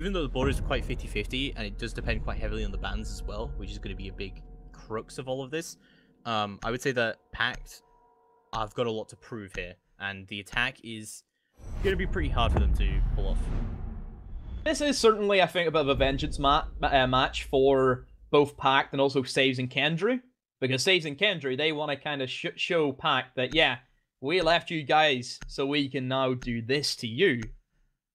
even though the border is quite 50-50, and it does depend quite heavily on the bans as well, which is going to be a big crux of all of this, I would say that PACT, I've got a lot to prove here, and the attack is going to be pretty hard for them to pull off. This is certainly, I think, a bit of a vengeance match for both PACT and also Saves and Kendry, because Saves and Kendry, they want to kind of show PACT that, yeah, we left you guys so we can now do this to you.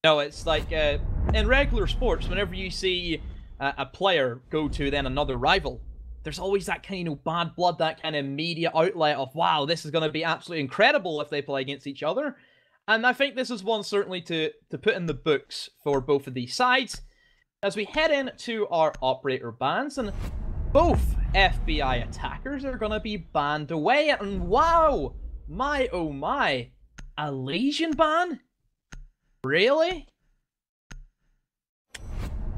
No, it's like in regular sports, whenever you see a player go to then another rival, there's always that kind of bad blood, that kind of media outlet of, wow, this is going to be absolutely incredible if they play against each other. And I think this is one certainly to put in the books for both of these sides. As we head into our operator bans, and both FBI attackers are going to be banned away. And wow, my oh my, a Legion ban? Really?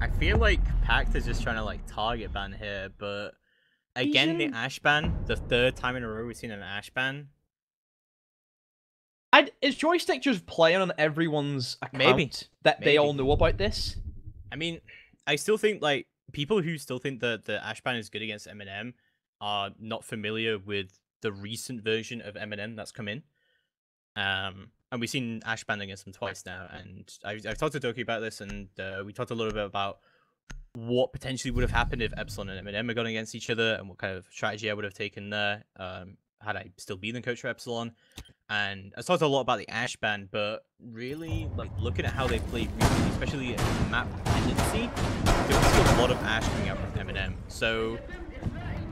I feel like PACT is just trying to like target ban here, but again, the Ash ban, the third time in a row we've seen an Ash ban. Is Joystick just playing on everyone's account? Maybe. They all know about this? I mean, I still think like people who still think that the Ash ban is good against MnM are not familiar with the recent version of MnM that's come in. And we've seen Ash ban against them twice now, and I've talked to Doki about this, and we talked a little bit about what potentially would have happened if Epsilon and MnM had gone against each other, and what kind of strategy I would have taken there, had I still been the coach for Epsilon. And I talked a lot about the Ash ban, but really, like, looking at how they played recently, especially in map dependency, there was still a lot of Ash coming out from MnM. So,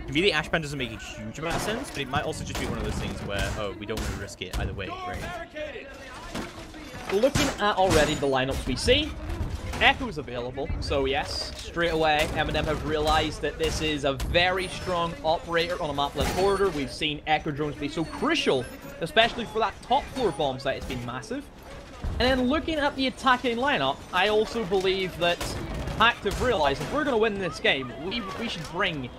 to me, the Ash ban doesn't make a huge amount of sense, but it might also just be one of those things where, oh, we don't want to risk it either way, right? Looking at already the lineups we see, Echo's available, so yes, straight away, MnM have realized that this is a very strong operator on a map like Border. We've seen Echo drones be so crucial, especially for that top floor bomb site. It's been massive. And then looking at the attacking lineup, I also believe that PACT have realized if we're going to win this game, we should bring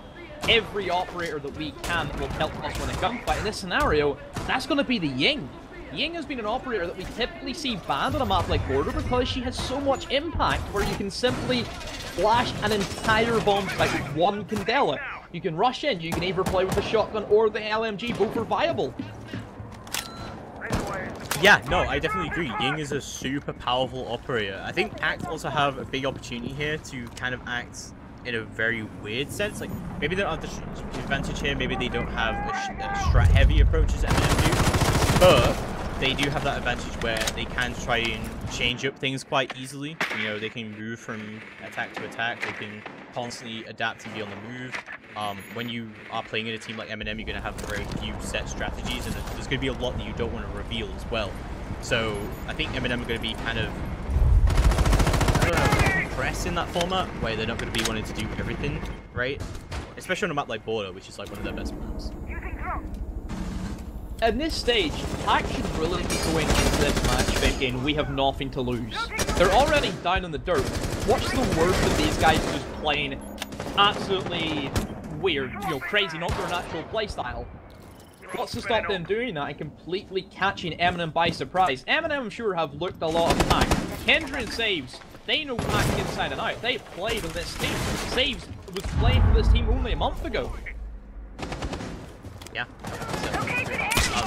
every operator that we can that will help us win a gunfight. In this scenario, that's going to be the Ying. Ying has been an operator that we typically see banned on a map like Border because she has so much impact where you can simply flash an entire bomb site with one Candela. You can rush in, you can either play with the shotgun or the LMG, both are viable. Yeah, no, I definitely agree. Ying is a super powerful operator. I think PACT also have a big opportunity here to kind of act in a very weird sense. Like, maybe they don't have the advantage here, maybe they don't have a strat-heavy approach as MnM do, but they do have that advantage where they can try and change up things quite easily. You know, they can move from attack to attack, they can constantly adapt and be on the move. When you are playing in a team like MnM, you're going to have very few set strategies, and there's going to be a lot that you don't want to reveal as well. So I think MnM are going to be kind of, I don't know, compressed in that format, where they're not going to be wanting to do everything, right? Especially on a map like Border, which is like one of their best maps. At this stage, PACT should really be going into this match thinking we have nothing to lose. They're already down in the dirt. What's the worst of these guys just playing absolutely weird, you know, crazy, not their natural playstyle? What's to stop them doing that and completely catching MnM by surprise? MnM, I'm sure, have looked a lot of PACT. Kendra and Saves, they know PACT inside and out. They played on this team. Saves was playing for this team only a month ago. Yeah.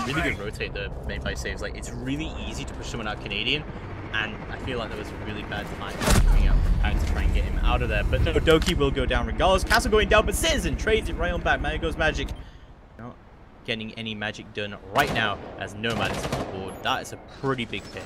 Really good rotate the made by Saves. Like, it's really easy to push someone out Canadian, and I feel like there was a really bad time coming out from PACT to try and get him out of there. But no, Doki will go down regardless. Castle going down, but Citizen trades it right on back. Man goes Magic. Not getting any magic done right now as Nomad is on board. That is a pretty big pick.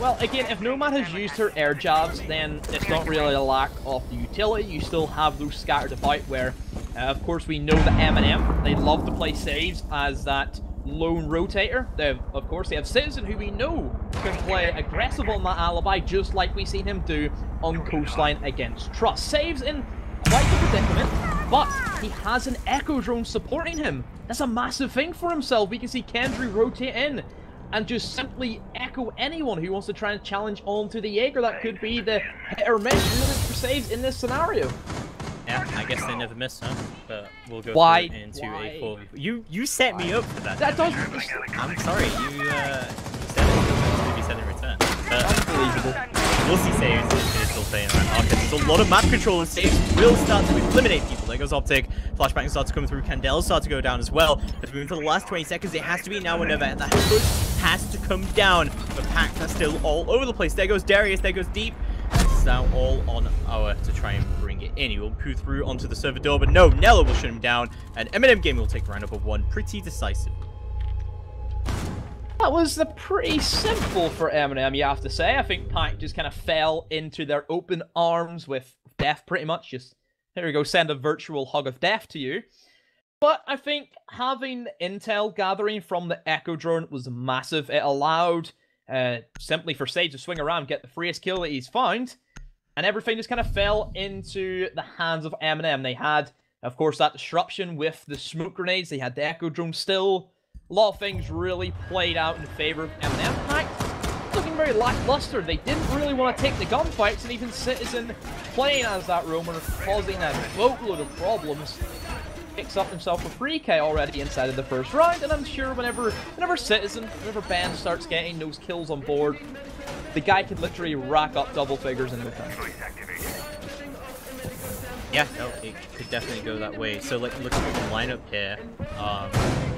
Well, again, if Nomad has used her air jabs, then it's not really a lack of the utility. You still have those scattered about where, of course, we know that MnM, they love to play Saves as that lone rotator. Of course, they have Citizen, who we know can play aggressive on that alibi, just like we've seen him do on Coastline against Trust. Saves in quite the predicament, but he has an Echo drone supporting him. That's a massive thing for himself. We can see Kendry rotate in and just simply echo anyone who wants to try and challenge onto the Jaeger. That could be the hit or miss for Saves in this scenario. Yeah, I guess they never miss, huh? But we'll go into a 4. You set me up for that. That doesn't. I'm sorry. You said it to be said in return. But unbelievable. we'll see saves is still playing around Arcus. There's a lot of map control, and saves will start to eliminate people. There goes Optic. Flashbang starts to come through. Candela starts to go down as well. As we move to the last 20 seconds, it has to be now or never. And that push has to come down. The PACT are still all over the place. There goes Darius. There goes Deep. It's now all on our to try and bring it in. He will poo through onto the server door, but no, Nella will shut him down. And MnM Gaming will take round number 1 pretty decisive. That was pretty simple for MnM, you have to say. I think PACT just kind of fell into their open arms with death, pretty much. Just, here we go, send a virtual hug of death to you. But I think having intel gathering from the Echo drone was massive. It allowed simply for Sage to swing around, get the freest kill that he's found, and everything just kind of fell into the hands of MnM. They had, of course, that disruption with the smoke grenades. They had the Echo drone still. A lot of things really played out in favor of MnM. PACT looking very lackluster. They didn't really want to take the gunfights, and even Citizen playing as that roamer, causing a boatload of problems. Picks up himself a free K already inside of the first round, and I'm sure whenever Ben starts getting those kills on board, the guy could literally rack up double figures in no time. Yeah, no, it could definitely go that way. So, like, looking at the lineup here,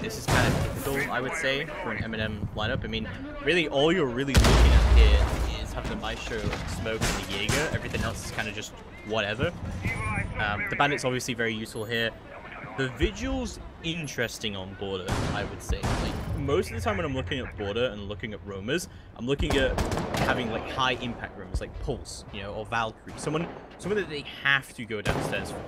this is kind of typical, I would say, for an MnM lineup. I mean, really, all you're really looking at here is having the Maestro, Smoke, and the Jaeger. Everything else is kind of just whatever. The Bandit's obviously very useful here. The Vigil's interesting on Border, I would say. Like, most of the time when I'm looking at Border and looking at roamers, I'm looking at having, like, high impact roamers, like Pulse, you know, or Valkyrie. Someone that they have to go downstairs for.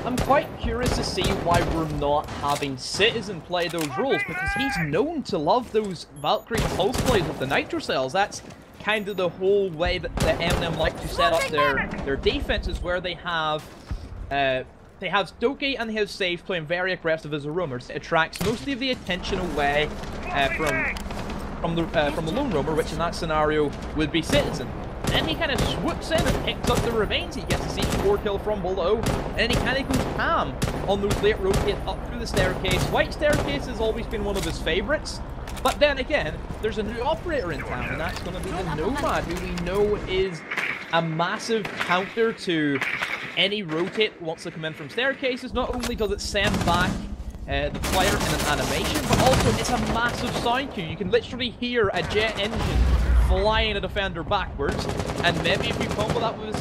I'm quite curious to see why we're not having Citizen play those roles, because he's known to love those Valkyrie Pulse plays with the Nitro Cells. That's kind of the whole way that the MnM like to set up their defenses, where they have Doki and they have Sage playing very aggressive as a roamer. It attracts most of the attention away from the lone roamer, which in that scenario would be Citizen. Then he kind of swoops in and picks up the remains. He gets a C4 kill from below, and then he kind of goes ham on those late rotates up through the staircase. White staircase has always been one of his favorites, but then again, there's a new operator in town, and that's going to be the Nomad, who we know is a massive counter to any rotate that wants to come in from staircases. Not only does it send back the player in an animation, but also it's a massive sound cue. You can literally hear a jet engine flying a defender backwards, and maybe if you combo that with a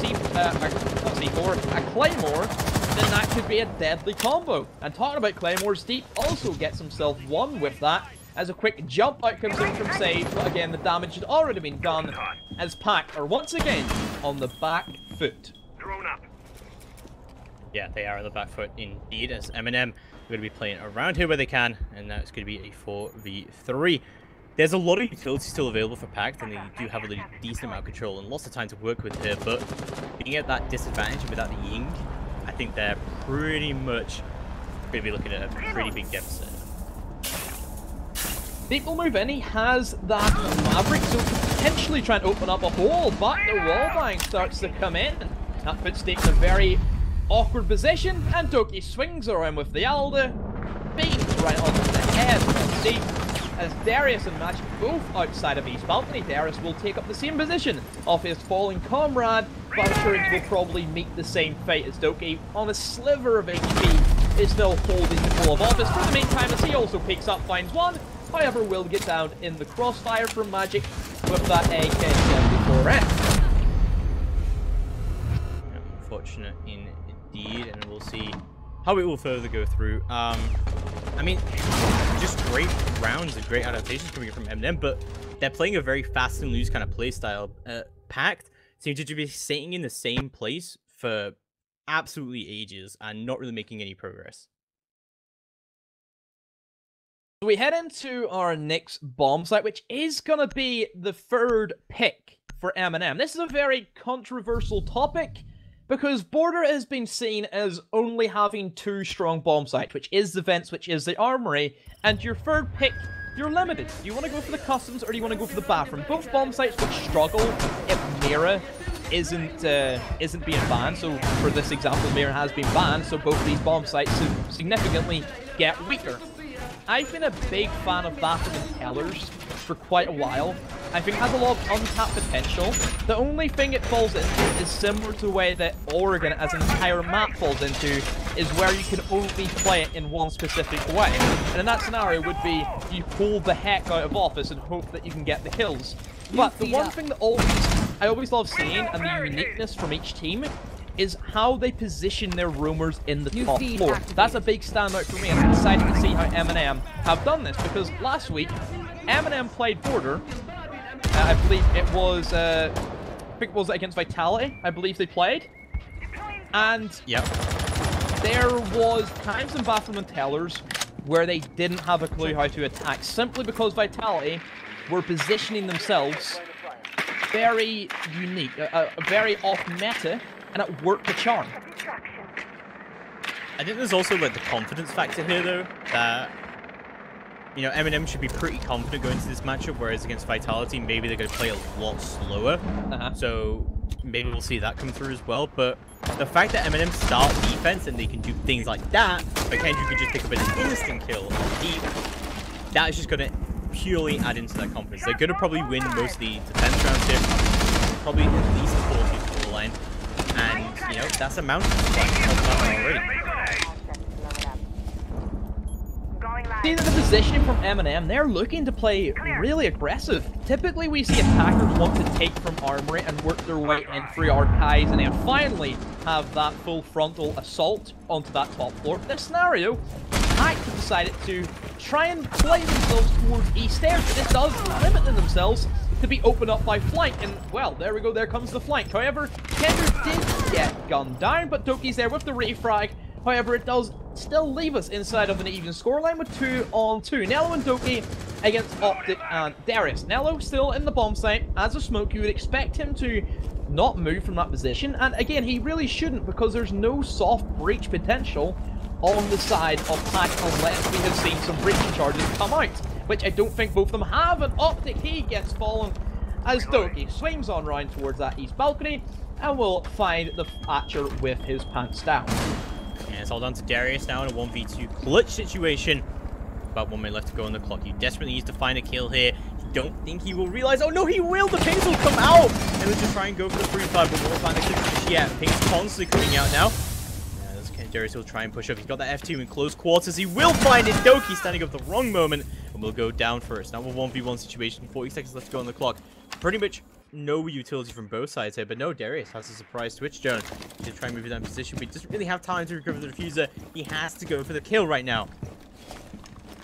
Claymore, then that could be a deadly combo. And talking about Claymores, Deep also gets himself one with that, as a quick jump out comes in from Sage, but again, the damage had already been done, as PACT are once again on the back foot. Yeah, they are on the back foot indeed, as MnM are going to be playing around here where they can, and now it's going to be a 4v3. There's a lot of utility still available for PACT, and they do have a decent amount of control and lots of time to work with here, but being at that disadvantage without the Ying, I think they're pretty much going to be looking at a pretty big deficit. Deep will move in. He has that Maverick, so potentially trying to open up a hole, but the wallbang starts to come in. That puts Deep in a very awkward position, and Doki swings around with the Alda, beams right onto the head of Deep. As Darius and Magic both outside of East Balcony, Darius will take up the same position of his falling comrade, but I'm sure he will probably meet the same fate as Doki on a sliver of HP, is still holding the Call of Office for the meantime, as he also picks up, finds one, however will get down in the crossfire from Magic with that AK-74F. Unfortunate indeed, and we'll see how it will further go through. I mean, just great rounds and great adaptations coming in from MnM, but they're playing a very fast and loose kind of play style. PACT seem to be sitting in the same place for absolutely ages and not really making any progress. We head into our next bomb site, which is going to be the third pick for MnM. This is a very controversial topic, because Border has been seen as only having two strong bomb sites, which is the Vents, which is the Armory, and your third pick, you're limited. Do you want to go for the Customs, or do you want to go for the Bathroom? Both bomb sites would struggle if Mira isn't being banned. So for this example, Mira has been banned, so both of these bomb sites significantly get weaker. I've been a big fan of Bathroom and Tellers for quite a while, I think has a lot of untapped potential. The only thing it falls into is similar to the way that Oregon as an entire map falls into, is where you can only play it in one specific way. And in that scenario would be you pull the heck out of office and hope that you can get the kills. But the one thing that I always love seeing, and the uniqueness from each team, is how they position their roamers in the top floor. That's a big standout for me, and I'm excited to see how MnM have done this, because last week, MnM played Border. I believe it was, against Vitality, I believe they played. And there was times in Bathroom and Tellers where they didn't have a clue how to attack, simply because Vitality were positioning themselves very unique, very off-meta, and it worked the charm. I think there's also like the confidence factor here, though, that, you know, MnM should be pretty confident going into this matchup, whereas against Vitality, maybe they're going to play a lot slower. So maybe we'll see that come through as well. But the fact that MnM start defense and they can do things like that, but Kendrick could just pick up an instant kill deep, that is just going to purely add into that confidence. They're going to probably win most of the defense rounds here, probably at least 40 score line. And, you know, that's a mountain already. See the positioning from MnM, they're looking to play really aggressive. Typically we see attackers want to take from Armory and work their way in through Archives, and then finally have that full frontal assault onto that top floor. In this scenario, PACT have decided to try and play themselves towards East Stairs, but this does limit themselves to be opened up by flank, and well, there we go, there comes the flank. However, Kendrick did get gunned down, but Doki's there with the refrag. However, it does still leave us inside of an even scoreline with 2-on-2. Nello and Doki against Optic and Darius. Nello still in the bomb site. As a smoke, you would expect him to not move from that position, and again, he really shouldn't, because there's no soft breach potential on the side of PACT unless we have seen some breaching charges come out, which I don't think both of them have. And Optic, he gets fallen as Doki swings on round towards that east balcony and will find the Thatcher with his pants down. Yeah, it's all down to Darius now in a 1v2 clutch situation. About 1 minute left to go on the clock. He desperately needs to find a kill here. Don't think he will realize. Oh no, he will! The pings will come out! And let's just try and go for the free fire, but won't find the kill just yet. Pings constantly coming out now. Darius will try and push up. He's got that F2 in close quarters. He will find it. Doki standing up the wrong moment and will go down first. Now a 1v1 situation. 40 seconds left to go on the clock. Pretty much no utility from both sides here, but no, Darius has a surprise switch zone. He'll try and move in that position, but he doesn't really have time to recover the diffuser. He has to go for the kill right now.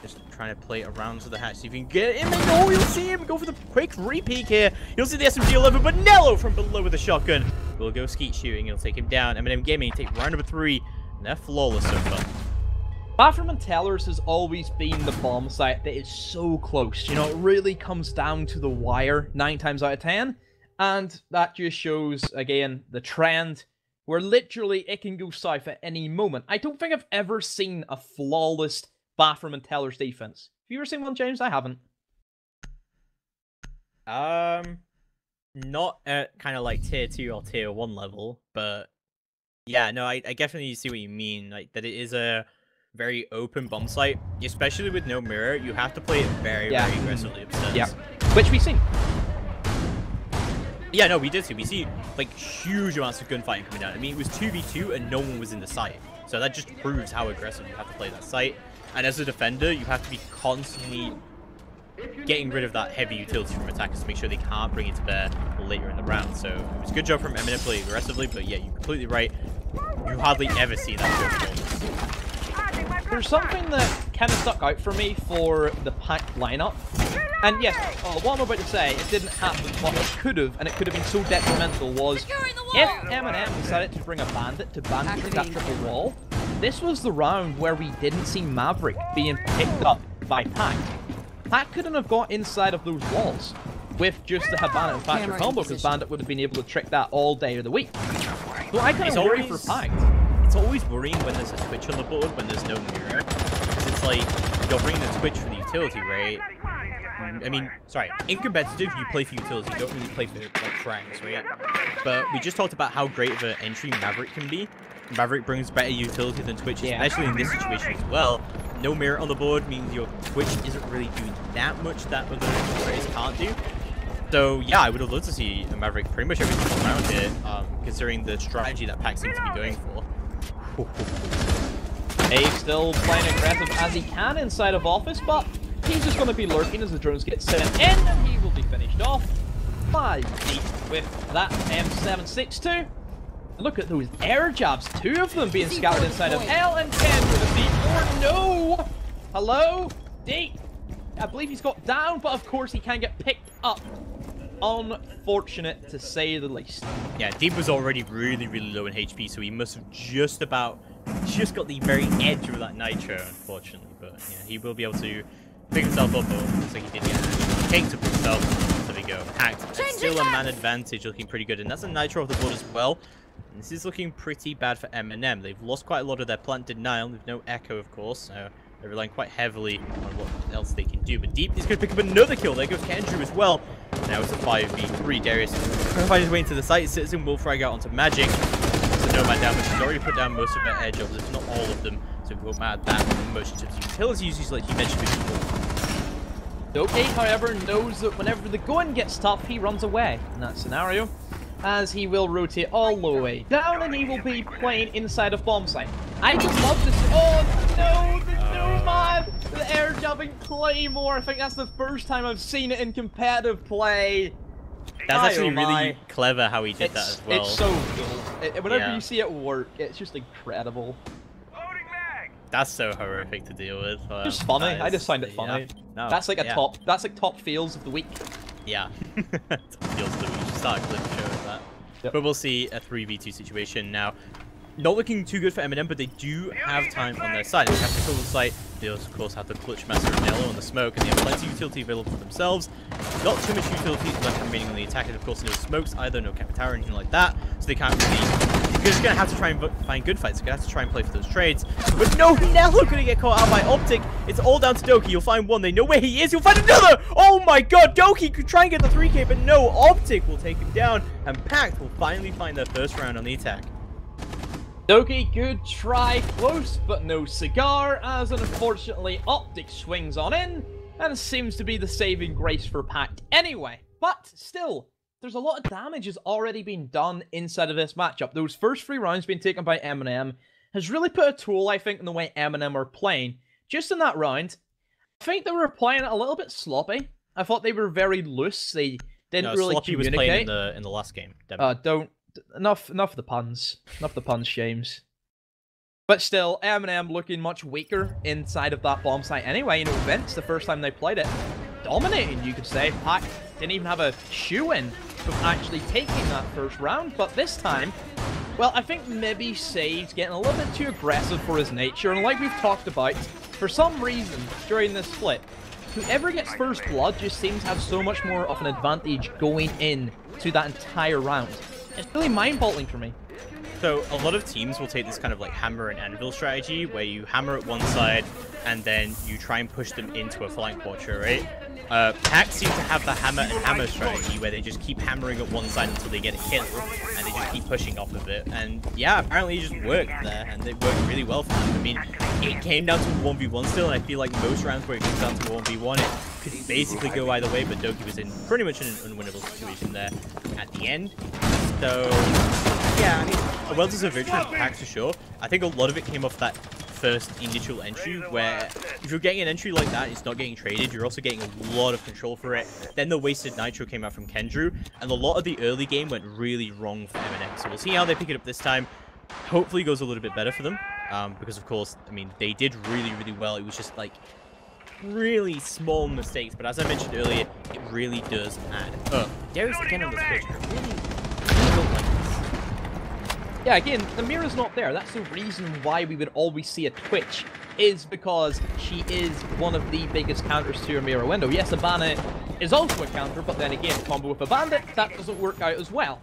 Just trying to play around to the hatch, see if he can get him. Oh, you'll see him go for the quick re-peek here. You'll see the SMG-11, but Nello from below with a shotgun will go skeet shooting. It'll take him down. MnM Gaming take round number 3. And they're flawless so far. Bathroom and Tellers has always been the bomb site that is so close. You know, it really comes down to the wire 9 times out of 10. And that just shows, again, the trend where literally it can go south at any moment. I don't think I've ever seen a flawless Bathroom and Tellers defense. Have you ever seen one, James? I haven't. Not at kind of like tier 2 or tier 1 level, but yeah, no, I definitely see what you mean. Like, that it is a very open bomb site, especially with no mirror. You have to play it very, very aggressively upstairs. Yeah, which we see. Yeah, no, we did see. We see, like, huge amounts of gunfighting coming down. I mean, it was 2v2 and no one was in the site. So that just proves how aggressive you have to play that site. And as a defender, you have to be constantly getting rid of that heavy utility from attackers to make sure they can't bring it to bear later in the round. So it was a good job from MnM playing aggressively, but yeah, you're completely right. You hardly ever see that go. There's something that kind of stuck out for me for the PACT lineup. And yes, what I'm about to say, it didn't happen, but it could have, and it could have been so detrimental, was if MnM decided to bring a bandit to bandit that triple wall, this was the round where we didn't see Maverick being picked up by PACT. PACT couldn't have got inside of those walls with just the Habana and Thatcher combo, because Bandit would have been able to trick that all day of the week. So I kind of worry for PACT. It's always worrying when there's a switch on the board, when there's no mirror, because it's like, you're bringing the switch for the utility, right? I mean, sorry, in competitive, you play for utility, you don't really play for, like, frags, right? But we just talked about how great of an entry Maverick can be. Maverick brings better utility than Twitch, especially in this situation as well. No mirror on the board means your Twitch isn't really doing that much that other players can't do. So yeah, I would have loved to see a Maverick pretty much every single round here, considering the strategy that PACT seems to be going for. Dave still playing aggressive as he can inside of office, but he's just going to be lurking as the drones get sent in, and he will be finished off by Deep with that M762. Look at those air jabs, 2 of them being scattered inside of L, and 10 for the C4. No! Hello? Deep! I believe he's got down, but of course he can get picked up. Unfortunate to say the least. Yeah, Deep was already really, really low in HP, so he must have just got the very edge of that Nitro, unfortunately. But yeah, he will be able to pick himself up, but looks like he did get caked up himself. So there we go. PACT. Still a man advantage, looking pretty good, and that's a Nitro off the board as well. And this is looking pretty bad for MnM. They've lost quite a lot of their plant denial. There's no echo, of course, so they're relying quite heavily on what else they can do. But Deep is going to pick up another kill. There goes Kendrew as well. Now it's a 5v3. Darius is going to find his way into the site. Citizen will frag out onto Magic. So no man down, but she's already put down most of her air jobs, if not all of them. So it won't matter that much in terms of utility usage, like you mentioned before. Doki, however, knows that whenever the going gets tough, he runs away in that scenario, as he will rotate all the way down, and he will be playing inside of bomb site. I just love this. Oh no, the nomad, the air jumping Claymore. I think that's the first time I've seen it in competitive play. That's actually really clever how he did that as well. It's so cool. Whenever you see it work, it's just incredible. That's so horrific to deal with. Just funny. I just find it funny. Yeah. No, that's like top. That's like top feels of the week. Yeah. Top feels of the week. Start a clip showing that. Yep. But we'll see a 3v2 situation now. Not looking too good for MnM, but they do have time on their side. They have to kill the site. They also, of course, have the Clutch Master and Nello on the smoke, and they have plenty of utility available for themselves. Not too much utility left remaining on the attack, and of course, no smokes either, no Capitara or anything like that. So they can't really. They're just gonna have to try and find good fights. They're gonna have to try and play for those trades. But no, Nello gonna get caught out by Optic. It's all down to Doki. You'll find one. They know where he is. You'll find another. Oh my God, Doki could try and get the 3K, but no, Optic will take him down, and PACT will finally find their first round on the attack. Doki, good try, close, but no cigar, as unfortunately Optic swings on in, and it seems to be the saving grace for PACT anyway. But still, there's a lot of damage has already been done inside of this matchup. Those first 3 rounds being taken by MnM has really put a toll, I think, in the way MnM are playing. Just in that round, I think they were playing it a little bit sloppy. I thought they were very loose. They didn't really sloppy communicate. Was playing in the last game. Definitely. Enough of the puns. Enough of the puns, Shames. But still, MnM looking much weaker inside of that bomb site anyway. You know, Vince, the first time they played it, dominating, you could say. PACT didn't even have a shoe-in of actually taking that first round. But this time, well, I think maybe Save's getting a little bit too aggressive for his nature. And like we've talked about, for some reason, during this split, whoever gets first blood just seems to have so much more of an advantage going in to that entire round. It's really mind-boggling for me. So a lot of teams will take this kind of like hammer and anvil strategy, where you hammer at one side and then you try and push them into a flank watcher, right? PACT seem to have the hammer and hammer strategy, where they just keep hammering at one side until they get a kill, and they just keep pushing off of it. And yeah, apparently it just worked there, and it worked really well for them. I mean, it came down to a 1v1 still, and I feel like most rounds where it comes down to a 1v1, it could basically go either way, but Doki was in pretty much an unwinnable situation there at the end. So yeah, I mean, a well-deserved victory for PACT for sure. I think a lot of it came off that first initial entry, where if you're getting an entry like that, it's not getting traded, you're also getting a lot of control for it. Then the wasted Nitro came out from Kendrew, and a lot of the early game went really wrong for MnM. So we'll see how they pick it up this time. Hopefully it goes a little bit better for them, because of course, I mean, they did really, really well. It was just like really small mistakes, but as I mentioned earlier, it really does add up. Darius again on the switch. I really don't like this. Yeah, again, the mirror's not there. That's the reason why we would always see a Twitch, is because she is one of the biggest counters to your mirror window. Yes, a Bandit is also a counter, but then again, combo with a Bandit, that doesn't work out as well.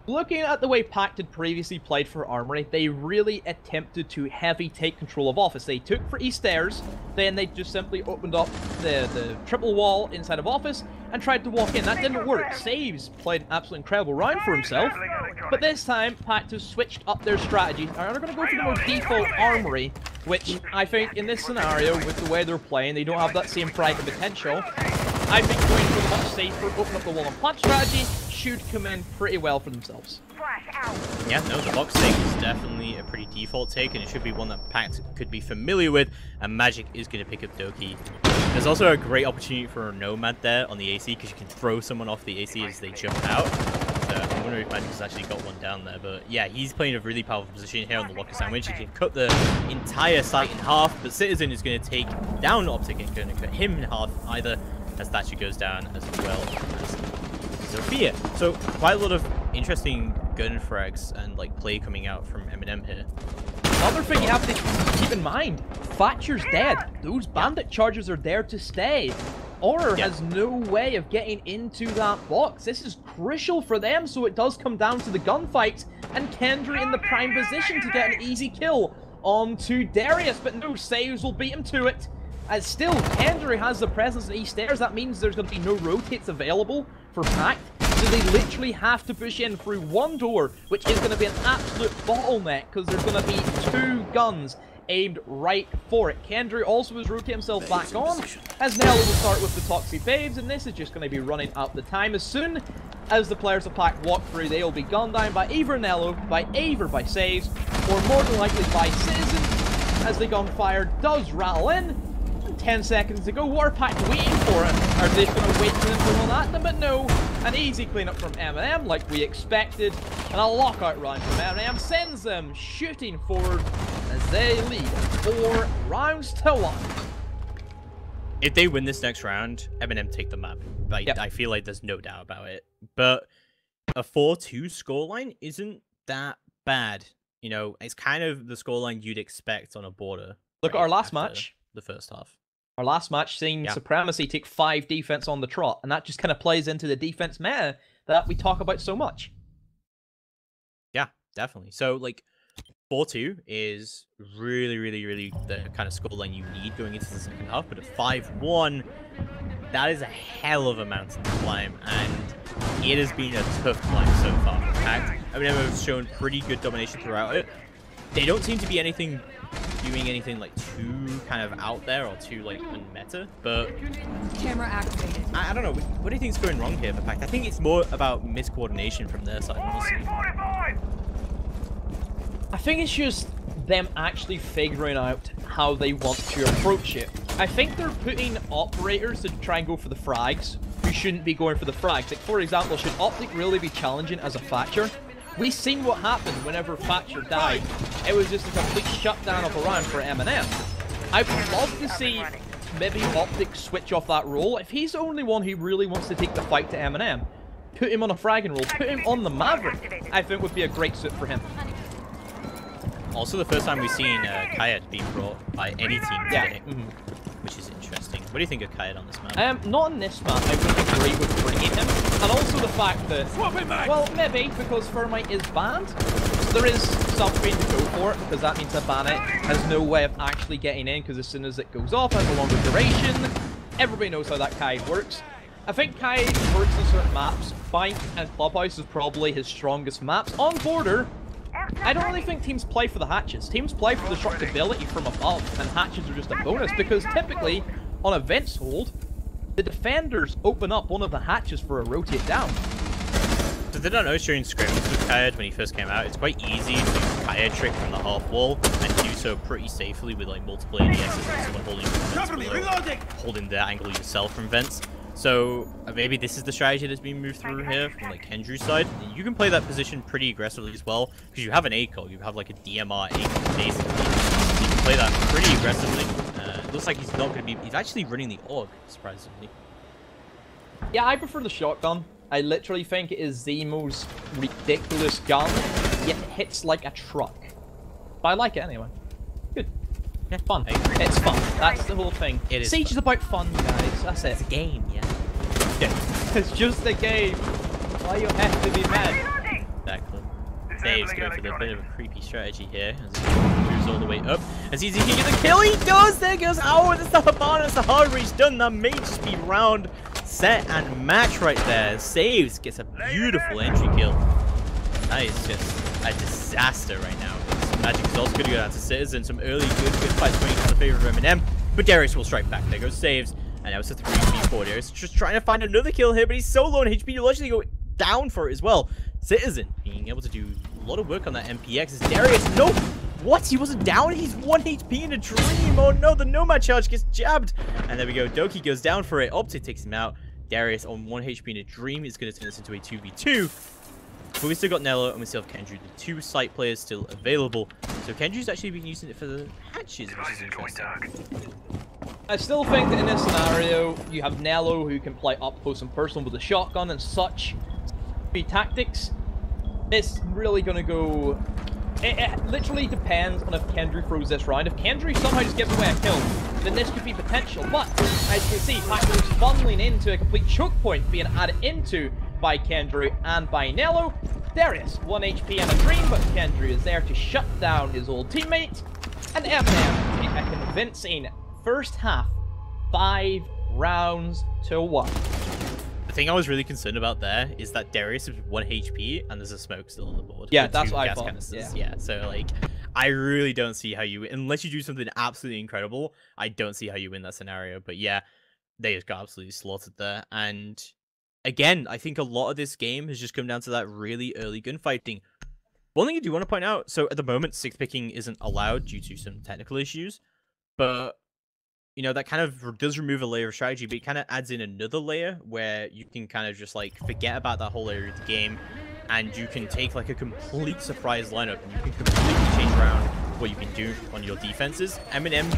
Looking at the way PACT had previously played for Armory, they really attempted to heavy take control of Office. They took for East Stairs, then they just simply opened up the triple wall inside of Office and tried to walk in. That didn't work. Saves played an absolutely incredible round for himself, but this time PACT has switched up their strategy and are going to go for the more default Armory, which I think in this scenario, with the way they're playing, they don't have that same frag of potential. I think going for the much safer, open up the wall and plant strategy, should come in pretty well for themselves. Yeah, no, the box take is definitely a pretty default take, and it should be one that PACT could be familiar with, and Magic is going to pick up Doki. There's also a great opportunity for a Nomad there on the AC, because you can throw someone off the AC as they jump out. So I wonder if Magic's actually got one down there, but yeah, he's playing a really powerful position here on the locker sandwich. He can cut the entire site in half, but Citizen is going to take down Optic and going to cut him in half either, as Thatcher goes down as well as Sophia. So quite a lot of interesting gun frags and like play coming out from MnM here. Another thing you have to keep in mind, Thatcher's dead. Those bandit charges are there to stay. Aura has no way of getting into that box. This is crucial for them, so it does come down to the gunfight, and Kendry in the prime position to get an easy kill onto Darius, but no, Saves will beat him to it. As still, Kendry has the presence in East Stairs. That means there's going to be no rotates available for PACT. So they literally have to push in through one door, which is going to be an absolute bottleneck, because there's going to be two guns aimed right for it. Kendry also has rotated himself back on, as Nello will start with the Toxic Babes, and this is just going to be running out the time. As soon as the players of PACT walk through, they will be gunned down by either Nello, by Saves, or more than likely by Citizen, as the gunfire does rattle in. 10 seconds to go. What are PACT waiting for it? Are they going to wait for them to run at them? But no, an easy cleanup from MnM like we expected, and a lockout round from MnM sends them shooting forward as they lead 4 rounds to 1. If they win this next round, MnM take the map. Like, I feel like there's no doubt about it. But a 4-2 scoreline isn't that bad. You know, it's kind of the scoreline you'd expect on a border. Look at our last match. The first half. Our last match seeing Supremacy take 5 defense on the trot, and that just kind of plays into the defense meta that we talk about so much. Yeah, definitely. So, like, 4-2 is really, really, really the kind of scoreline you need going into the second half, but at 5-1, that is a hell of a mountain to climb, and it has been a tough climb so far for PACT. I mean, they've shown pretty good domination throughout it. They don't seem to be doing anything like too kind of out there or too like unmeta, but camera activated. I don't know. What do you think is going wrong here for PACT? I think it's more about miscoordination from their side, honestly. I think it's just them actually figuring out how they want to approach it. I think they're putting operators to try and go for the frags who shouldn't be going for the frags. Like, for example, should Optic really be challenging as a Thatcher? We've seen what happened whenever Thatcher died. It was just a complete shutdown of a round for MnM. I would love to see maybe Optic switch off that role. If he's the only one who really wants to take the fight to MnM, put him on a fragging role, put him on the Maverick, I think would be a great suit for him. Also, the first time we've seen Kayad being brought by any team today, which is interesting. What do you think of Kayad on this map? Not on this map. I would agree with bringing him. And also the fact that, well, maybe because Thermite is banned, there is something to go for it, because that means that Bandit has no way of actually getting in, because as soon as it goes off, it has a longer duration. Everybody knows how that Kayad works. I think Kayad works in certain maps. Fight and Clubhouse is probably his strongest maps. On Border, I don't really think teams play for the hatches. Teams play for the destructibility from above, and hatches are just a bonus, because typically, on Events Hold, the defenders open up one of the hatches for a rotate down. So they don't know during scrims with Kayad when he first came out, it's quite easy to Kayad trick from the half wall, and do so pretty safely with like multiple ADSs and someone holding holding the angle yourself from vents. So maybe this is the strategy that's being moved through here from like Kendry's side. You can play that position pretty aggressively as well, because you have an ACOG, you have like a DMR ACOG basically. You can play that pretty aggressively. It looks like he's not going to be... He's actually running the AUG, surprisingly. Yeah, I prefer the shotgun. I literally think it is the most ridiculous gun, yet it hits like a truck. But I like it anyway. Good. Yeah, fun. It's fun. That's the whole thing. It is Siege fun. is about fun, guys. That's it. It's a game, yeah. It's just a game. Why you have to be mad? Exactly. Dave's going for a bit of a creepy strategy here as he moves all the way up. As easy he can get the kill, he does! There goes Howard, it's the Habana, it's the hard reach done. That may just be round, set, and match right there. Saves, gets a beautiful entry kill. That is just a disaster right now. Magic is also going to go down to Citizen. Some early good fights going in the favor of MnM, but Darius will strike back. There goes Saves. And now it's a 3v4 there. He's just trying to find another kill here, but he's so low on HP, he'll actually go down for it as well. Citizen being able to do a lot of work on that MPX. Is Darius, no! What? He wasn't down? He's 1 HP in a dream! Oh no, the Nomad charge gets jabbed! And there we go, Doki goes down for it. Optic takes him out. Darius on 1 HP in a dream is going to turn this into a 2v2. But we still got Nello and we still have Kendry, the 2 site players still available. So Kendry's actually been using it for the hatches, which is interesting. I still think that in this scenario, you have Nello who can play up close and personal with the shotgun and such tactics. It's really going to go... It literally depends on if Kendry throws this round. If Kendry somehow just gives away a kill, then this could be potential. But, as you can see, PACT is funneling into a complete choke point being added into by Kendry and by Nello. Darius, 1 HP and a dream, but Kendry is there to shut down his old teammate. And MnM, a convincing first half, 5 rounds to 1. The thing I was really concerned about there is that Darius is 1 HP and there's a smoke still on the board. Yeah, that's what I thought. Yeah, so like, I really don't see how you, unless you do something absolutely incredible, I don't see how you win that scenario. But yeah, they just got absolutely slaughtered there. And again, I think a lot of this game has just come down to that really early gunfighting. One thing I do want to point out, so at the moment, 6 picking isn't allowed due to some technical issues, but you know, that kind of does remove a layer of strategy, but it kind of adds in another layer where you can kind of just like forget about that whole area of the game and you can take like a complete surprise lineup and you can completely change around what you can do on your defenses. MnM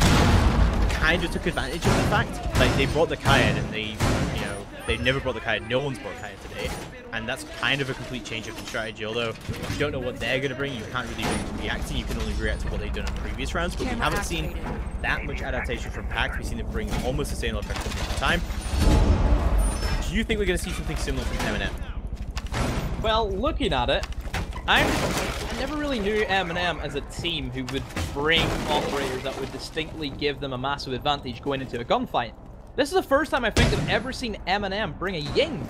kind of took advantage of the fact that they brought the Kaid and they, you know, they never brought the Kaid. No one's brought Kaid today. And that's kind of a complete change of the strategy. Although if you don't know what they're going to bring, you can't really react to. You can only react to what they've done in previous rounds. But we haven't seen that much adaptation from PACT. We've seen them bring almost the same effect every time. Do you think we're going to see something similar from MnM? Well, looking at it, I never really knew MnM as a team who would bring operators that would distinctly give them a massive advantage going into a gunfight. This is the first time I think I've ever seen MnM bring a Ying.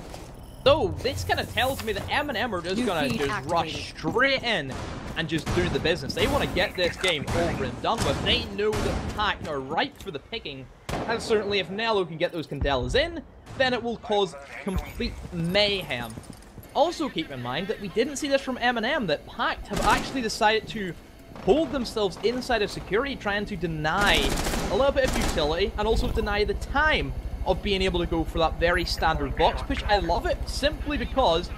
So, this kind of tells me that MnM are just going to just rush straight in and just do the business. They want to get this game over and done with. They know that PACT are ripe for the picking. And certainly if Nello can get those Candelas in, then it will cause complete mayhem. Also keep in mind that we didn't see this from MnM, that PACT have actually decided to hold themselves inside of security, trying to deny a little bit of utility and also deny the time of being able to go for that very standard box push. I love it simply because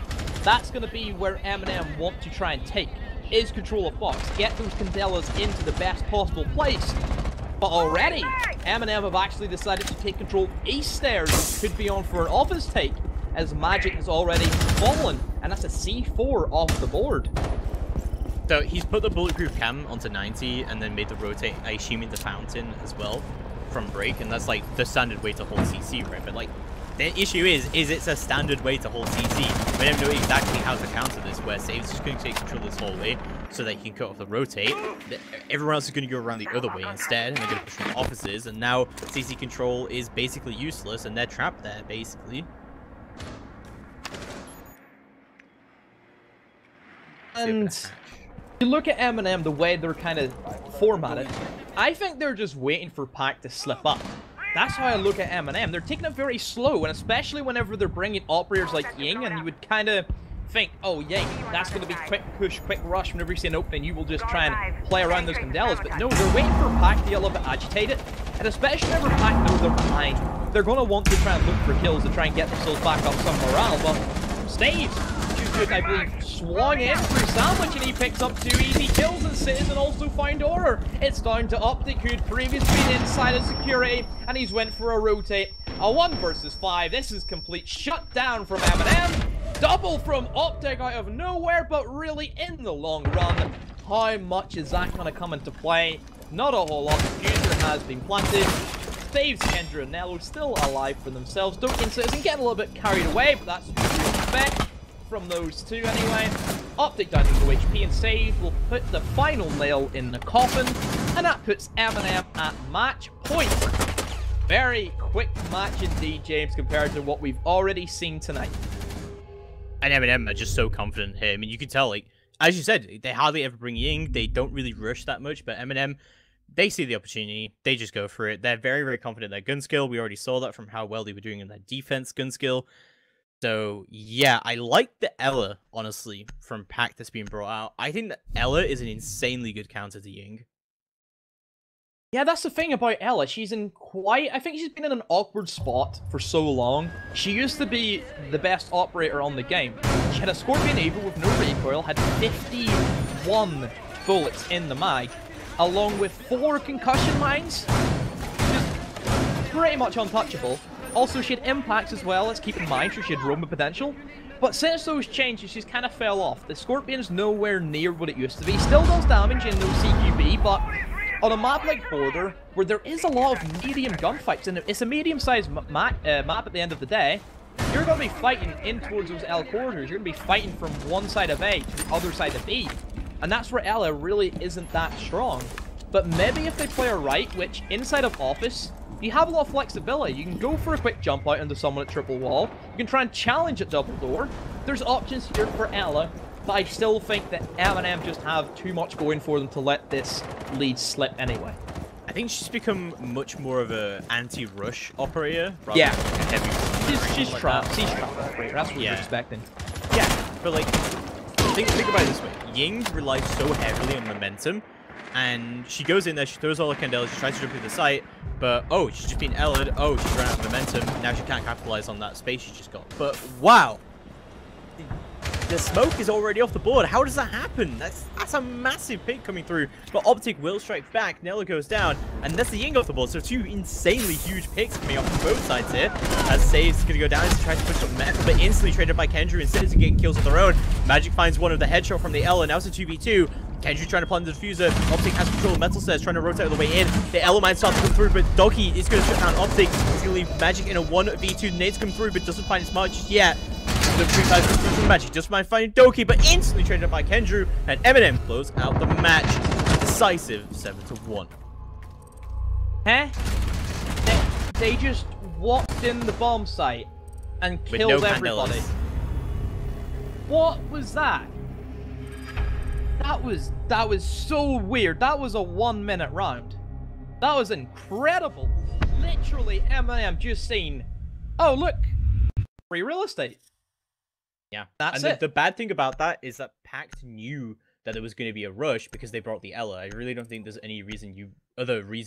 that's going to be where MnM want to try and take, is control of box, get those Candelas into the best possible place. But already, MnM have actually decided to take control of East Stairs, which could be on for an office take, as Magic has already fallen, and that's a C4 off the board. So he's put the bulletproof cam onto 90 and then made the rotate, I assume, into fountain as well from break, and that's like the standard way to hold CC, right? But like, the issue is it's a standard way to hold CC. We don't know exactly how to counter this, where Save's just going to take control of this whole way so that he can cut off the rotate. Everyone else is going to go around the other way instead, and they're going to push from the offices, and now CC control is basically useless, and they're trapped there, basically. And you look at MnM, the way they're kind of formatted, I think they're just waiting for PACT to slip up. That's how I look at MnM. They're taking it very slow, and especially whenever they're bringing operators like Ying, and you would kind of think, oh, Ying, that's going to be quick push, quick rush. Whenever you see an opening, you will just try and play around those Candelas. But no, they're waiting for PACT to get a little bit agitated, and especially whenever PACT know they're behind, they're going to want to try and look for kills to try and get themselves back up some morale. But Staves, I believe, swung in through Sandwich, and he picks up 2 easy kills, and Citizen also found order. It's down to Optic, who'd previously been inside of security, and he's went for a rotate. A 1 versus 5. This is complete shutdown from MnM. Double from Optic out of nowhere, but really in the long run, how much is that going to come into play? Not a whole lot. The future has been planted. Saves Kendra and Nello still alive for themselves. Doki and Citizen getting a little bit carried away, but that's what you expect from those two anyway. Optic down to no HP, and Save will put the final nail in the coffin, and that puts MnM at match point. Very quick match indeed, James, compared to what we've already seen tonight. And MnM are just so confident here. I mean, you can tell, like, as you said, they hardly ever bring Ying. They don't really rush that much, but MnM, they see the opportunity, they just go for it. They're very, very confident in their gun skill. We already saw that from how well they were doing in their defense gun skill. So, yeah, I like the Ella, honestly, from PACT that's being brought out. I think that Ella is an insanely good counter to Ying. Yeah, that's the thing about Ella. She's in quite... I think she's been in an awkward spot for so long. She used to be the best operator on the game. She had a Scorpion Eagle with no recoil, had 51 bullets in the mag, along with 4 concussion mines. Just pretty much untouchable. Also, she had impacts as well, let's keep in mind, so she had roaming potential. But since those changes, she's kind of fell off. The Scorpion's nowhere near what it used to be. Still does damage in no CQB, but on a map like Border, where there is a lot of medium gunfights, and it's a medium-sized map at the end of the day, you're going to be fighting in towards those L corridors. You're going to be fighting from one side of A to the other side of B. And that's where Ella really isn't that strong. But maybe if they play her right, which inside of Office, you have a lot of flexibility. You can go for a quick jump out into someone at triple wall. You can try and challenge at double door. There's options here for Ella, but I still think that MnM just have too much going for them to let this lead slip anyway. I think she's become much more of a anti-rush operator. Rather Yeah. than a heavy She's like trapped. that. She's trapped operator. That's what you're expecting. Yeah, but like, think about it this way. Ying relies so heavily on momentum, and she goes in there, she throws all her candelas, she tries to jump through the site, but oh, she's just been L'd, oh, she's run out of momentum, now she can't capitalize on that space she's just got. But wow! The smoke is already off the board. How does that happen? That's a massive pick coming through. But Optic will strike back. Nella goes down. And that's the Ying off the board. So 2 insanely huge picks coming off from both sides here. As Save's going to go down. He's trying to push up Metal, but instantly traded by Kendra and Citizen getting kills of their own. Magic finds one of the headshot from the Ella. Now it's a 2v2. Kendra trying to plant the diffuser. Optic has control of Metal Stairs, trying to rotate all the way in. The Ella might start to come through, but Doggy is going to shut down Optic. He's going to leave Magic in a 1v2. Nades come through, but doesn't find his mark just yet. The 3 guys come through from Magic, just mind finding Doki, but instantly traded up by Kendra, and MnM blows out the match. Decisive 7-1. Huh? They just walked in the bomb site and With killed no everybody. candelas. What was that? That was so weird. That was a 1-minute round. That was incredible. Literally, MnM just seen, oh look, free real estate. Yeah, that's and it. The bad thing about that is that PACT knew that there was going to be a rush because they brought the Ella. I really don't think there's any other reason